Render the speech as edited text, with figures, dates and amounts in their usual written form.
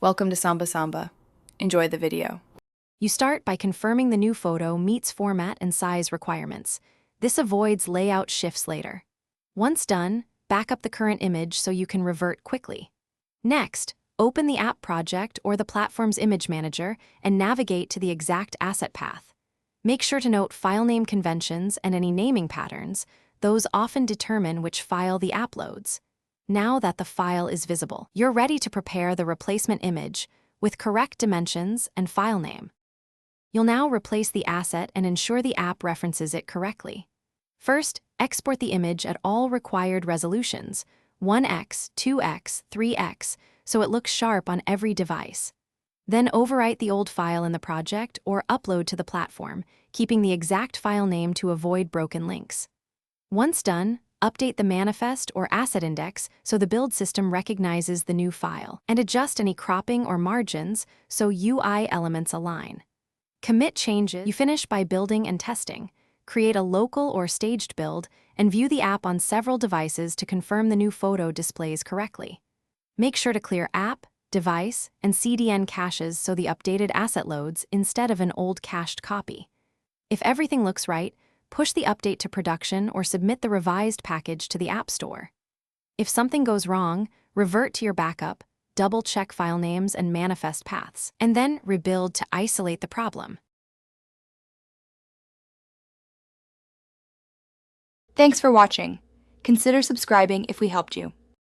Welcome to Samba Samba. Enjoy the video. You start by confirming the new photo meets format and size requirements. This avoids layout shifts later. Once done, back up the current image so you can revert quickly. Next, open the app project or the platform's image manager and navigate to the exact asset path. Make sure to note file name conventions and any naming patterns. Those often determine which file the app loads. Now that the file is visible, you're ready to prepare the replacement image with correct dimensions and file name. You'll now replace the asset and ensure the app references it correctly. First, export the image at all required resolutions, 1x, 2x, 3x, so it looks sharp on every device. Then overwrite the old file in the project or upload to the platform, keeping the exact file name to avoid broken links. Once done, update the manifest or asset index so the build system recognizes the new file, and adjust any cropping or margins so UI elements align. Commit changes. You finish by building and testing. Create a local or staged build and view the app on several devices to confirm the new photo displays correctly. Make sure to clear app, device, and CDN caches so the updated asset loads instead of an old cached copy. If everything looks right, push the update to production or submit the revised package to the App Store. If something goes wrong, revert to your backup, double-check file names and manifest paths, and then rebuild to isolate the problem. Thanks for watching. Consider subscribing if we helped you.